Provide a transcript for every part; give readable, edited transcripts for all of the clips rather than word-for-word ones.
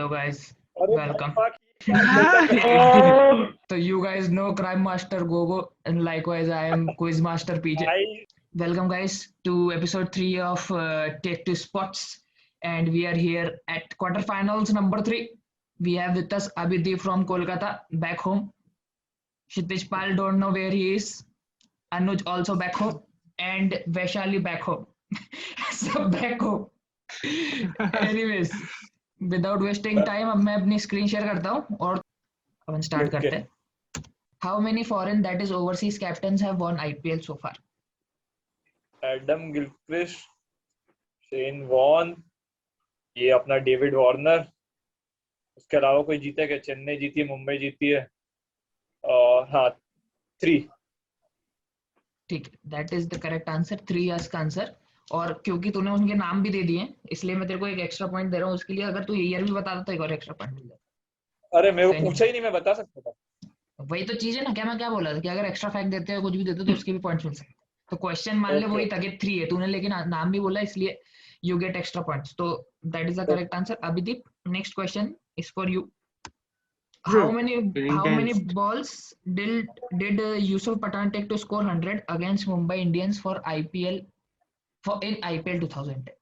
Hello guys, अरे welcome. fuck, ये क्या करता So you guys know Crime Master Gogo and likewise I am Quiz Master है PJ. भाई? Welcome guys to episode 3 of Take Two Spots, and we are here at quarterfinals number 3. We have with us Abhideep from Kolkata back home. Kshitij Pal don't know where he is. Anuj also back home and Vaishali back home. So back home. Anyways, without wasting time अब मैं अपनी screen share करता हूँ और अपन start Okay. करते हैं. How many foreign that is overseas captains have won IPL so far? Adam Gilchrist, Shane Warne, ये अपना डेविड वार्नर. उसके अलावा कोई जीता है क्या? चेन्नई जीती है, मुंबई जीती है. और हाँ, 3. ठीक है, that is the correct answer. 3 years का आंसर. और क्योंकि तूने उनके नाम भी दे दिए इसलिए मैं तेरे को एक एक्स्ट्रा पॉइंट दे रहा हूँ उसके लिए. अगर तू ईयर भी बता देता तो एक और एक्स्ट्रा पॉइंट मिल जाता. अरे मेरे को Anyway, पूछा ही नहीं, मैं बता सकता था. वही तो चीज है ना. मैं क्या बोला था कि अगर एक्स्ट्रा फैक्ट देते हैं कुछ भी देते तो उसके भी पॉइंट्स मिल सकते हैं. तो क्वेश्चन मान ले Okay. वही था कि 3 है तूने, लेकिन नाम भी बोला इसलिए यू गेट एक्स्ट्रा पॉइंट्स. तो that is the correct answer. Abhideep, next question is for you. How many Intense. balls did Yusuf Pathan take to score 100 against Mumbai Indians for IPL in IPL 2010?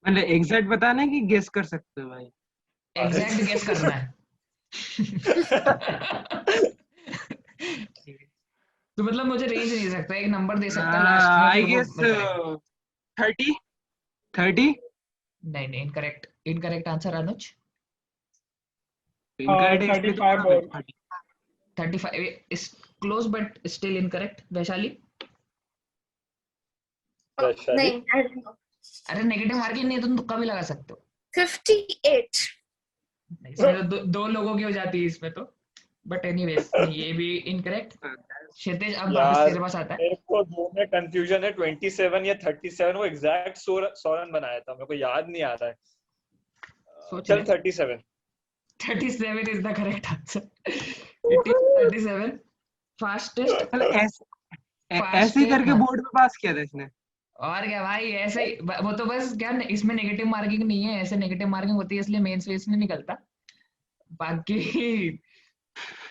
मतलब exact बताना है कि guess कर सकते हो भाई? Exact guess करना है. तो मतलब मुझे रेंज नहीं दे सकता, एक नंबर दे सकता लास्ट में. आई फिर वो गेस बताएगा. 30. नहीं, incorrect answer. Anuj, incorrect 35 balls. 35 is close but still incorrect. Vaishali, Vaishali? नहीं, I don't know. अरे नेगेटिव मार्किंग नहीं है, तुम तुक्का भी लगा सकते हो. 58. इसमें तो दो लोगों की हो जाती है इसमें तो. बट एनीवेज ये भी इनकरेक्ट. क्षितिज, अब वापस यार तेरे पास आता है. मेरे को दो में कंफ्यूजन है, 27 या 37. वो एग्जैक्ट 100 रन बनाया था, मेरे को याद नहीं आ रहा है. सोच चल ले. 37. 37 is the correct answer. It is 37. Fastest. मतलब ऐसे ही करके बोर्ड में पास किया था इसने. और क्या भाई, ऐसे ही. वो तो बस क्या, इसमें नेगेटिव मार्किंग नहीं है. ऐसे नेगेटिव मार्किंग होती है इसलिए मेंस फेस में निकलता. बाकी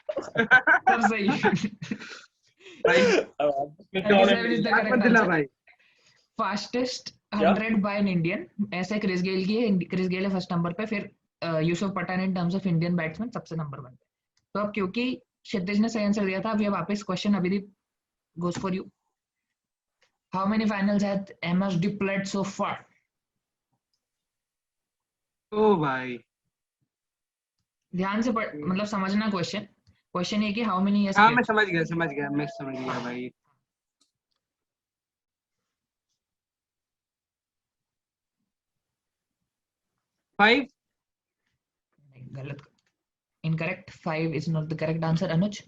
सब सही. भाई 37 is the correct मत दिला answer. भाई. फास्टेस्ट 100 बाय एन इंडियन ऐसे क्रिस गेल की है. क्रिस गेल है फर्स्ट नंबर पे, फिर Yusuf Pathan in terms of Indian batsman सबसे नंबर 1 पे. तो अब क्योंकि क्षितिज ने सही आंसर दिया था, अब ये वापस question Abhideep goes for you. How many finals has MSD played so far? ओ भाई, ध्यान से मतलब समझना क्वेश्चन ये कि हाउ मेनी इयर्स. हाँ मैं समझ गया भाई. फाइव. गलत, incorrect. 5 is not the correct answer. Anuj,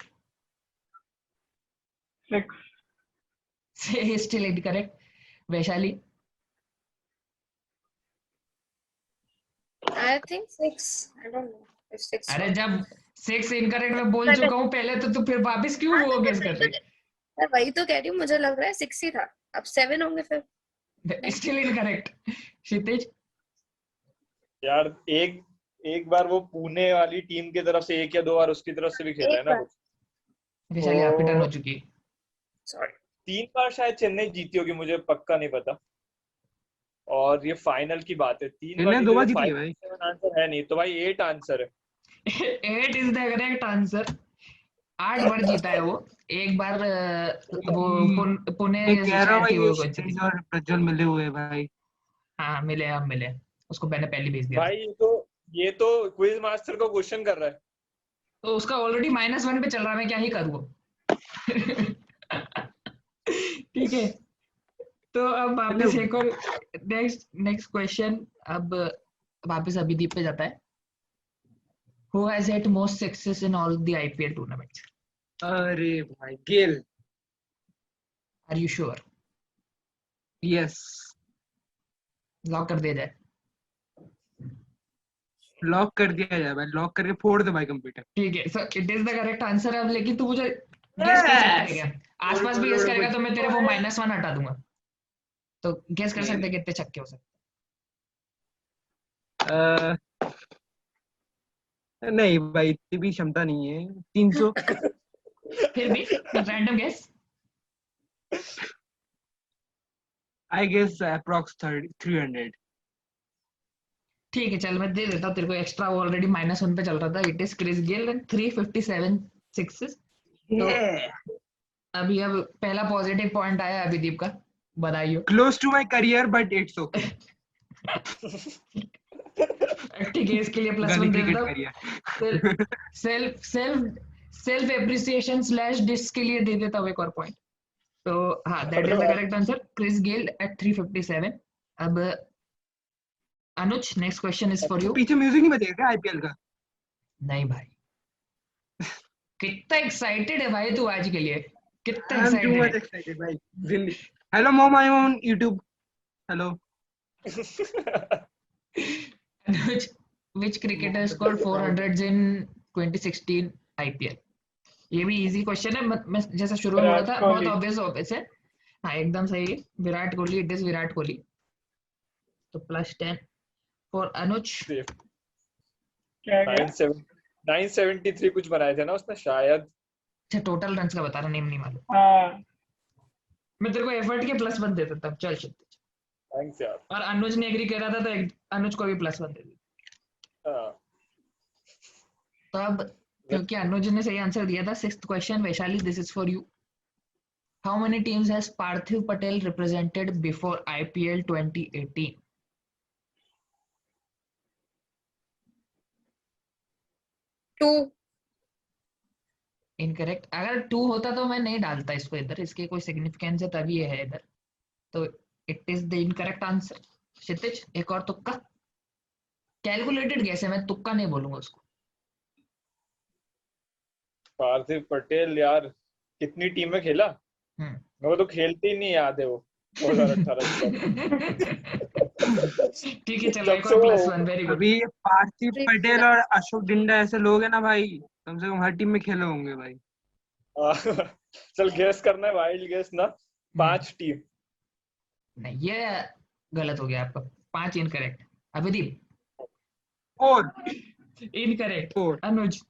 6. Still incorrect. Vaishali, I think 6. I don't know. If 6. अरे जब 6 इनकरेक्ट मैं बोल चुका हूँ पहले, तो फिर वापस क्यों वो गेस कर रही? मैं वही तो कह रही हूँ, मुझे लग रहा है 6 ही था. अब 7 होंगे फिर. Still incorrect. क्षितिज, यार एक बार वो पुणे वाली टीम की तरफ से 1 या 2 बार उसकी तरफ से भी खेला है ना कुछ. वैशाली आपकी टर्न हो चुकी है. Sorry. 3 बार शायद चेन्नई जीती होगी, मुझे पक्का नहीं पता. और ये फाइनल की बात है. 3 बार चेन्नई 2 बार जीती जीती है है भाई. 7 आंसर है नहीं तो भाई 8 आंसर है. 8 इज द करेक्ट आंसर. 8 बार जीता है वो. एक बार वो पुणे मैं कह रहा हूँ शायद थी भाई, वो कौन सी थी. और प्रज्वल मिले हुए भाई. हाँ मिले. उसको मैंने पहले भेज दिया था. भाई ये तो क्विज मास्टर को क्वेश्चन कर रहा है. तो उसका ऑलरेडी -1 पे चल रहा है, मैं क्या ही करूँ. ठीक है, तो अब वापस एक और नेक्स्ट क्वेश्चन. अब वापस अभिदीप पे जाता है. Who has had most success in all the IPL tournaments? अरे भाई, गेल. Are you sure? Yes. Lock कर दिया जाए. लॉक कर दिया जाए भाई. लॉक करके फोड़ दे भाई कंप्यूटर. ठीक है, so it is the correct answer. अब लेकिन तू मुझे गेस कर सकता है क्या? आसपास भी गेस करेगा तो मैं तेरे वो -1 हटा दूंगा. तो गेस कर सकते हैं कितने छक्के हो सकते नहीं भाई, इतनी भी क्षमता नहीं है। 300। फिर भी random guess. I guess approx 300। ठीक है चल मैं दे देता हूँ तेरे को एक्स्ट्रा, वो ऑलरेडी -1 पे चल रहा था। It is Chris Gayle and 357 sixes. तो अभी अब पहला पॉजिटिव पॉइंट आया अभिदीप का, बधाई हो। Close to my career but it's okay. ठीक है इसके लिए +1 गली दे क्रिकेट देता हूँ। Career. Self self self appreciation slash dis के लिए दे देता हूँ एक और पॉइंट। तो हाँ that is the correct answer, Chris Gayle at 357। अब Anuj next question is for you. पीछे म्यूजिक नहीं बजेगा क्या आईपीएल का? नहीं भाई, कितना एक्साइटेड है भाई तू आज के लिए, कितना I am to excited much है। एक्साइटेड भाई। जिंदगी। Hello mom, I am on YouTube. Hello. Anuj, which cricketer scored 400s in 2016 IPL? ये भी इजी क्वेश्चन है। मैं जैसा शुरू में बोला विराट था बहुत कोहली। ऑब्वियस है। हाँ एकदम सही है, विराट कोहली, इट इज विराट कोहली। तो +10 फॉर अनुज। क्या गया? 973 कुछ बनाए थे ना उसने शायद। अच्छा टोटल रन का बता रहा, नेम नहीं मालूम। हाँ, मैं तेरे को एफर्ट के +1 दे देता हूँ, चल शिट। थैंक्स यार। और अनुज ने एग्री करा था तो अनुज को भी +1 दे देता। हाँ, तो अब क्योंकि अनुज ने सही आंसर दिया था, 6th question Vaishali, this is for you. How many teams has Parthiv Patel represented before IPL 2018? 2। Incorrect. अगर 2 होता तो मैं नहीं डालता इसको इधर, इसके कोई सिग्निफिकेंस है तभी ये है इधर। तो it is the incorrect answer. Kshitij एक और तुक्का, कैलकुलेटेड गेस है, मैं तुक्का नहीं बोलूंगा उसको। पार्थिव पटेल यार कितनी टीम में खेला, हम्म। मेरे को तो खेलते ही नहीं याद है वो 2018 के बाद। ठीक है चलो जब एक से और वो +1, वेरी गुड। अभी पार्थिव पटेल और अशोक डिंडा ऐसे लोग हैं ना भाई, कम से कम हर टीम में खेले होंगे भाई। चल गेस करना है, वाइल्ड गेस ना। 5 टीम। नहीं ये गलत हो गया आपका, 5 इनकरेक्ट। अभिदीप और इनकरेक्ट। और अनुज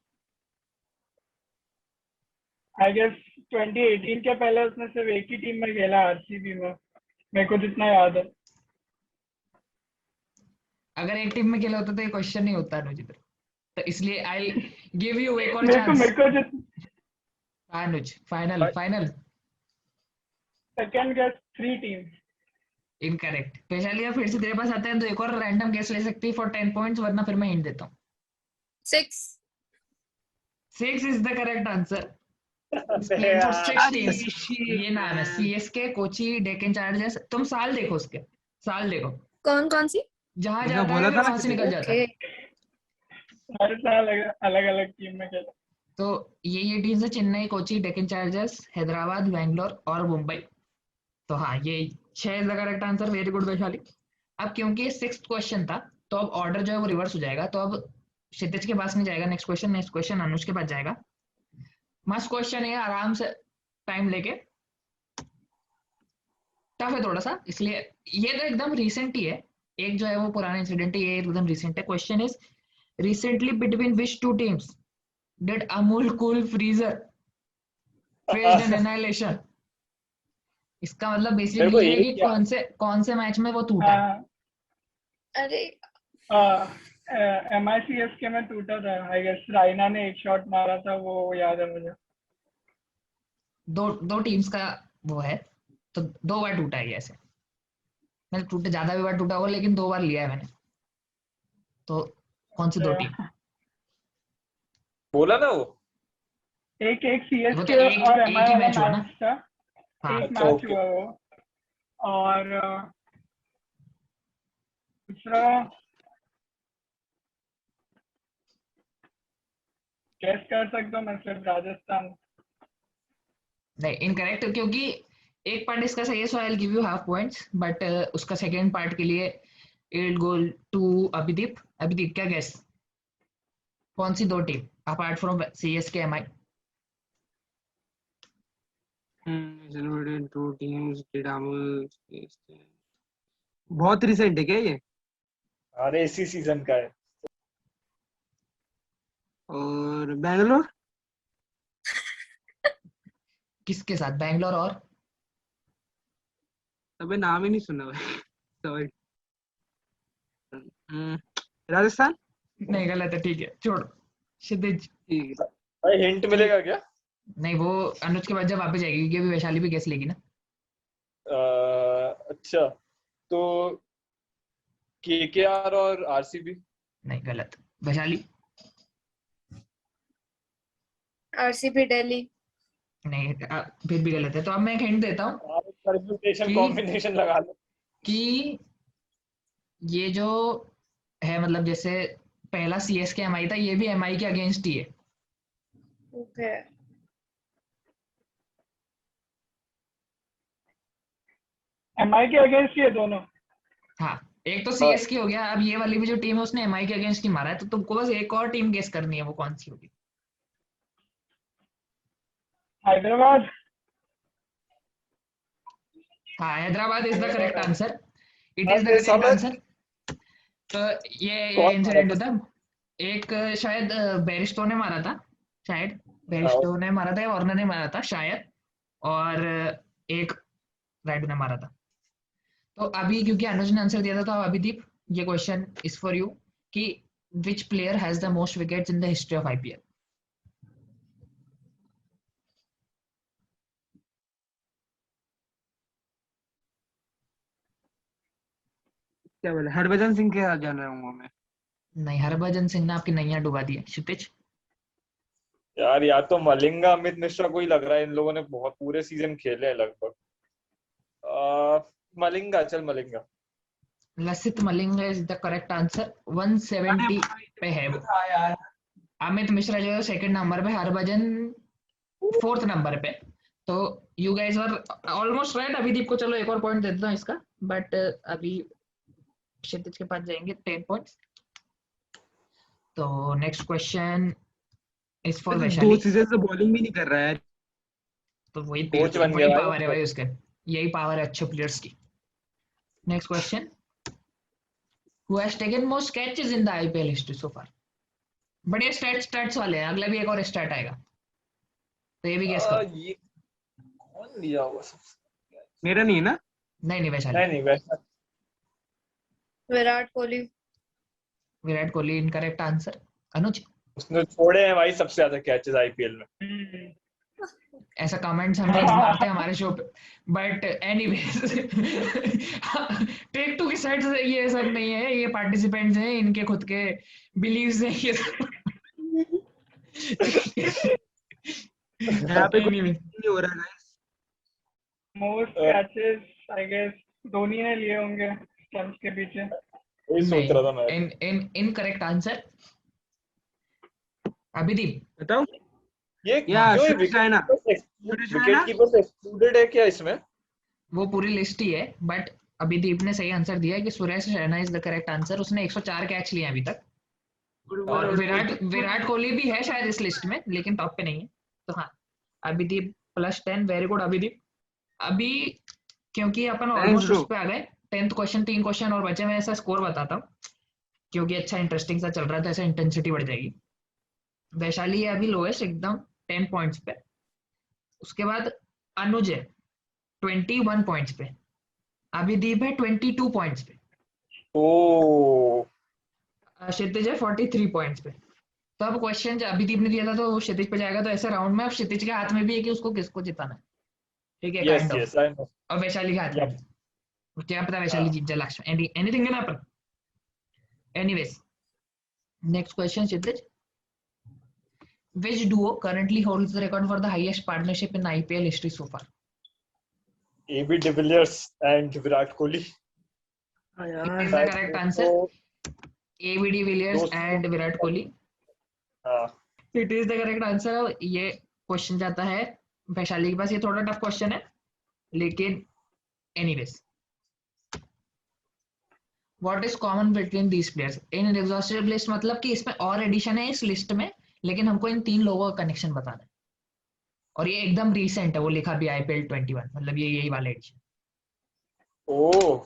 आई गेस 2018 के पहले उसने सिर्फ एक ही टीम में खेला, आरसीबी में, मेरे को जितना याद है। अगर एक टीम में खेला होता तो ये क्वेश्चन नहीं होता अनुज इधर, तो इसलिए आई गिव यू एक और मेरे चांस। को जित Anuj final final. Second guess 3 team. Incorrect. Vaishali फिर से तेरे पास आता है तो एक और रैंडम गेस ले सकती है फॉर 10 पॉइंट्स, वरना फिर मैं हिंट देता हूँ। 6। 6 इज द करेक्ट आंसर। यार, 6 टीम्स। ये नाम है सीएसके, कोची, डेक्कन चार्जर्स। तुम साल देखो उसके, साल देखो, कौन कौन सी? जहां देखा, जाता बोला है था फिर ना वहां से किसी निकल जाता ओके। है। हर साल अलग अलग टीम में खेला। तो ये टीम्स है चेन्नई, कोची, डेक्कन चार्जर्स, हैदराबाद, बैंगलोर और मुंबई। तो हाँ ये 6 is the correct answer, very good Vaishali. अब क्योंकि ये 6th क्वेश्चन था तो अब ऑर्डर जो है वो रिवर्स हो जाएगा। तो अब क्षितिज के पास नहीं जाएगा नेक्स्ट क्वेश्चन अनुज के पास जाएगा। मस्त क्वेश्चन है, आराम से टाइम लेके, टफ है थोड़ा सा इसलिए। ये तो एकदम रिसेंट ही है, एक जो है वो पुराना इंसिडेंट है, ये एकदम रिसेंट है। Question is recently between which 2 teams did Amul cool freezer faced an annihilation? इसका मतलब मेरे को बेसिकली ये है कि एक याद। कौन से मैच में वो टूटा है। अरे MICSK में टूटा था आई गेस, रायना ने एक शॉट मारा था, वो याद है मुझे। दो टीम्स का वो है, तो 2 बार टूटा है ये ऐसे। मतलब टूटे ज्यादा भी बार टूटा होगा लेकिन 2 बार लिया है मैंने। तो कौन सी 2 टीम? बोला ना वो। एक वो तो CSK एक और एक MI ही वाला मैच हुआ ना। मैच था। हाँ एक अच्छा, मैच ओके। हुआ वो, और दूसरा गेस कर सकता हूँ मैं, सिर्फ राजस्थान। नहीं इनकरेक्ट, क्योंकि एक पार्ट इसका सही है so I will give you half points, but उसका सेकंड पार्ट के लिए it goal to Abhideep. Abhideep क्या गेस, कौन सी 2 team apart from CSK MI? Two teams did Amul. बहुत रिसेंट है क्या ये? अरे इसी सीजन का है। और बैंगलोर। किसके साथ? बैंगलोर और अबे नाम ही नहीं सुना भाई। सॉरी। राजस्थान। नहीं, गलत है, ठीक है, छोड़ो। क्षितिज। ठीक है। भाई हिंट मिलेगा क्या? नहीं, वो अनुज के बाद जब वापस जाएगी, क्योंकि अभी वैशाली भी गेस लेगी ना। अच्छा, तो केकेआर और आरसीबी। नहीं, गलत। वैशाली। आरसीबी दिल्ली। नहीं, फिर भी गलत है, तो अब मैं एक हिंट देता हूँ आप परम्यूटेशन कि कॉम्बिनेशन लगा लो। कि ये जो है, मतलब जैसे पहला सीएसके एमआई था, ये भी एमआई के अगेंस्ट ही है। ओके। एमआई के अगेंस्ट ये दोनों। हाँ, एक तो सीएसके हो गया, अब ये वाली भी जो टीम है उसने एमआई के अगेंस्ट ही मारा है, तो तुमको बस एक और टीम गेस करनी है, वो कौन सी होगी। हैदराबाद। हाँ, Hyderabad is the correct answer. It is the अरे करेक्ट साला, आंसर। तो ये कौन मारा इंसिडेंट था? होता है। एक शायद बेरिस्टो ने मारा था, शायद हाँ, बेरिस्टो ने मारा था या वार्नर ने मारा था शायद, और एक राइडू ने मारा था। तो अभी क्योंकि अनुज ने आंसर दिया था, तो अभिदीप, ये क्वेश्चन इज फॉर यू कि विच player has the most wickets in the history of IPL. क्या बोले? हरभजन सिंह के साथ जान रहा हूँ मैं। नहीं, हरभजन सिंह ने आपकी नैया डुबा दी है, क्षितिज। यार या तो मलिंगा अमित मिश्रा को ही लग रहा है, इन लोगों ने बहुत पूरे सीजन खेले हैं लगभग। मलिंगा, चल Malinga. Lasith Malinga is the correct answer. 170 पे है वो। था यार। अमित मिश्रा जो है सेकंड नंबर पे, हरभजन फोर्थ नंबर पे। तो you guys are almost right. Abhideep को चलो एक और पॉइंट दे देता हूँ इसका, बट अभी क्षितिज के पास जाएंगे 10 पॉइंट्स। तो नेक्स्ट क्वेश्चन इज फॉर तो 2 वैशाली। सीजन से बॉलिंग भी नहीं कर रहा है। तो वही कोच बन वही गया भाई। पावर है भाई उसके। यही पावर है अच्छे प्लेयर्स की। Next question, who has taken most catches in the IPL history so far. बढ़िया स्टैट्स वाले हैं, अगला भी एक और स्टैट आएगा, तो ये भी गेस करो। ये कौन लिया हुआ सबसे? मेरा नहीं है ना। नहीं नहीं, वैशाली। नहीं नहीं, वैसा विराट कोहली। Virat Kohli incorrect answer. अनुज। उसने छोड़े हैं भाई सबसे ज्यादा कैचेस आईपीएल में। ऐसा कमेंट्स हम रोज मारते हैं हमारे शो पे, बट एनीवेज टेक टू की साइड से ये सब नहीं है, ये पार्टिसिपेंट्स हैं, इनके खुद के बिलीव्स हैं ये सब। यहाँ पे कोई Anyway, नहीं हो रहा है। Most catches I guess Dhoni ने लिए होंगे स्टंप्स के पीछे। वही सोच रहा था मैं। इन इनकरेक्ट आंसर। अभिदीप। बताओ। ये या क्यों है? Suresh Raina. Suresh wicket Raina. Keepers excluded है क्या इसमें? वो पूरी लिस्ट ही है, बट अभिदीप ने सही आंसर दिया है कि Suresh Raina is the correct answer. उसने 104 कैच लिए अभी तक। और विराट कोहली भी है शायद इस लिस्ट में, लेकिन टॉप पे नहीं है। तो हाँ, अभिदीप +10, वेरी गुड अभिदीप। अभी क्योंकि अपन थैंक्स ऑलमोस्ट ब्रो। उस पे आ गए, 10th क्वेश्चन, 3 क्वेश्चन और बचे। मैं ऐसा स्कोर बताता हूँ, क्योंकि अच्छा इंटरेस्टिंग सा चल रहा था, ऐसा इंटेंसिटी बढ़ जाएगी। वैशाली है अभी लोएस्ट एकदम 10 पॉइंट्स पे। उसके बाद अनुज है 21 पॉइंट्स पे। अभिदीप है 22 पॉइंट्स पे। ओ, क्षितिज है 43 पॉइंट्स पे। तो अब क्वेश्चन जो अभिदीप ने दिया था तो वो क्षितिज पे जाएगा, तो ऐसे राउंड में अब क्षितिज के हाथ में भी है कि उसको किसको जिताना है। ठीक है, yes kind of. Yes I know. और वैशाली के हाथ में यप। भी। क्या पता वैशाली हाँ, जीत जाए लास्ट में, anything can happen. Anyways, next question Kshitij. Which duo currently holds the record for the highest partnership in IPL history so far? AB de Villiers and Virat Kohli. It is the शायद correct answer. 200। AB de Villiers and Virat Kohli. हाँ, It is the correct answer. ये question जाता है वैशाली के पास। ये थोड़ा tough question है, लेकिन anyways. What is common between these players? In an exhaustive list मतलब कि इसमें और एडिशन है इस लिस्ट में, लेकिन हमको इन 3 लोगों का कनेक्शन बताना है। और ये एकदम रिसेंट है, वो लिखा भी IPL 21, मतलब ये यही वाला एडिशन। ओ,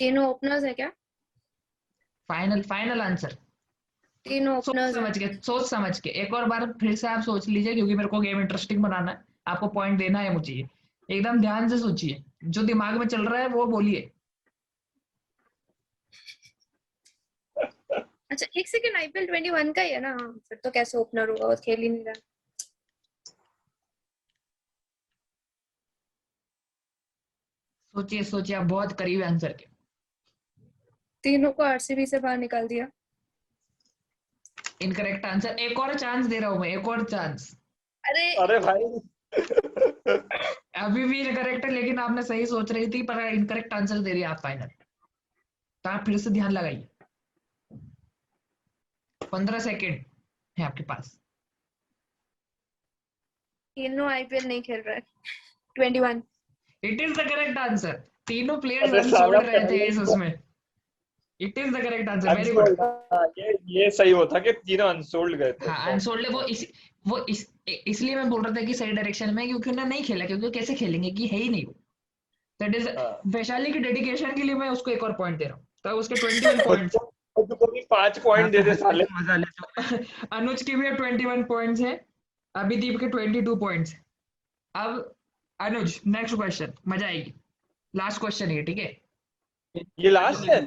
तीनों ओपनर्स है क्या? Final final answer. तीनों ओपनर्स सोच समझ के एक और बार फिर से आप सोच लीजिए, क्योंकि मेरे को गेम इंटरेस्टिंग बनाना है, आपको पॉइंट देना है मुझे। एकदम ध्यान से सोचिए, जो दिमाग में चल रहा है वो बोलिए। अच्छा, एक सेकंड, आईपीएल 21 का ही है ना? हाँ, फिर तो कैसे ओपनर होगा, वो खेल ही नहीं रहा। सोचिए सोचिए, आप बहुत करीब है आंसर के। तीनों को आरसीबी से बाहर निकाल दिया। Incorrect answer. एक और चांस दे रहा हूं मैं, एक और चांस। अरे अरे भाई अभी भी इनकरेक्ट है, लेकिन आपने सही सोच रही थी, पर इनकरेक्ट आंसर दे रही है आप फाइनल। तो आप फिर से ध्यान लगाइए, 15 सेकेंड है आपके पास। तीनों आईपीएल नहीं खेल रहा है। 21। It is the correct answer. तीनों प्लेयर्स अरे अनसोल्ड साला रहे थे पहले इस ही उसमें। It is the correct answer, very good. Unsold. हाँ, ये सही होता कि तीनों अनसोल्ड गए थे। हाँ अनसोल्ड है वो इसलिए मैं बोल रहा था कि सही डायरेक्शन में, क्योंकि उन्होंने नहीं खेला, क्योंकि वो कैसे खेलेंगे कि है ही नहीं वो। दैट इज हाँ। वैशाली की डेडिकेशन के लिए मैं उसको एक और पॉइंट दे रहा हूँ, तो उसके 21 पॉइंट्स। खुद को भी 5 पॉइंट दे दे साले। मजा ले। अनुज के भी 21 पॉइंट्स है, अभिदीप के 22 पॉइंट्स। अब अनुज नेक्स्ट क्वेश्चन, मजा आएगी। लास्ट क्वेश्चन है, ठीक है? ये लास्ट है?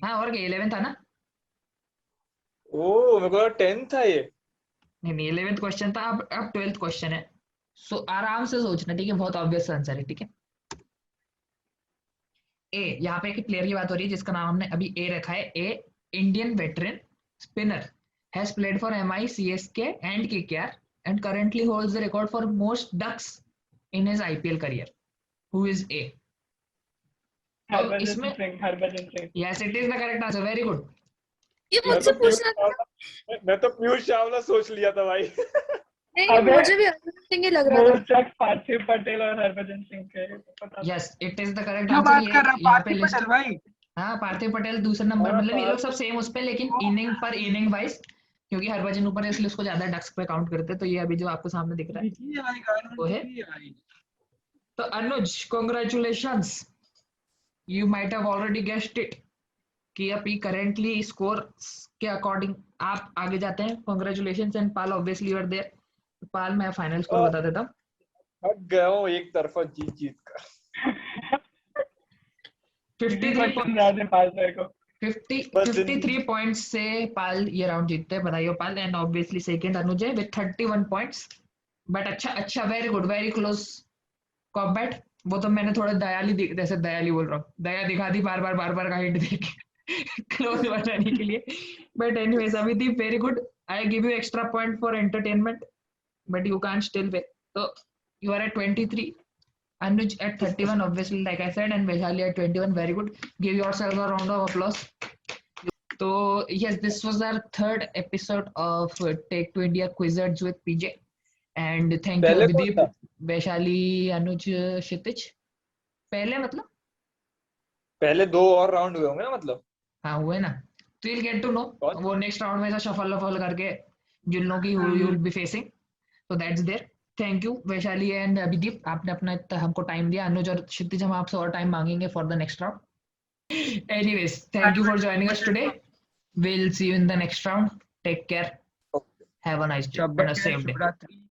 हाँ और क्या, 11 था ना? ओ मेरे को 10 था ये। नहीं 11th क्वेश्चन था, अब 12th क्वेश्चन है। सो आराम से सोचना, ठीक है? बहुत ऑब्वियस आंसर है, ठीक है? ए, यहाँ पे एक प्लेयर की बात हो रही है जिसका नाम हमने अभी ए रखा है। A, Indian veteran spinner, has played for MI, CSK and KKR and currently holds the record for most ducks in his IPL career. Who is A? अब इसमें Harbhajan Singh. yes, it is the correct answer. Very good. ये मैं मुझसे तो पीयूष पूछना था। चावला मैं तो पीयूष चावला सोच लिया था भाई। नहीं, अबे, मुझे भी हरभजन सिंह ही लग रहा था। मोस्ट डक्स पार्थिव पटेल और हरभजन सिंह के पता था। Yes, it is the correct क्या answer. बात कर रहा यहाँ पे पार्थिव लिस्ट। पटेल भाई? हाँ पार्थिव पटेल दूसरे नंबर, हाँ, मतलब ये लोग सब सेम उस पे, लेकिन इनिंग पर इनिंग वाइज, क्योंकि हरभजन ऊपर है इसलिए उसको ज्यादा डक्स पे काउंट करते हैं। तो ये अभी जो आपको सामने दिख रहा है दिखी है भाई, गारमेंट वो है। दिखी है भाई। तो Anuj congratulations, you might have already guessed it कि अभी करेंटली स्कोर के अकॉर्डिंग आप आगे जाते हैं। Congratulations and pal, obviously you are there. Pal मैं फाइनल स्कोर बता देता हूँ। थक गया हूँ एक तरफा जीत कर। 53 पॉइंट्स से पाल ये राउंड जीतते हैं, बधाई हो पाल। एंड ऑब्वियसली सेकंड अनुज है विद 31 पॉइंट्स। बट अच्छा, very good, very close combat. वो तो मैंने थोड़ा जैसे दयाली बोल रहा हूँ, दया दिखा दी बार बार का हिंट देके क्लोज बनाने के लिए। But anyways Abhideep, very good. I give you extra point for entertainment, but you can't still win. So you are at 23, Anuj at 31, obviously, like I said, and Vaishali at 21. Very good. Give yourselves a round of applause. So yes, this was our third episode of Take to India Quizzards with PJ. And thank you पहले कौन Abhideep, था? Vaishali, Anuj, Kshitij. पहले मतलब? पहले 2 और round हुए होंगे ना मतलब। हाँ हुए ना। तो you'll get to know कौन? वो नेक्स्ट राउंड में ऐसा शफल करके you'll know कि who you'll be facing. So that's there. Thank you Vaishali and Abhideep, आपने अपना इतना हमको टाइम दिया। अनुज और क्षितिज, हम आपसे और टाइम मांगेंगे for the next round. Anyways, thank you for joining us today. Will see you in the next round. Take care, have a nice day and a safe day. शुभ रात्रि।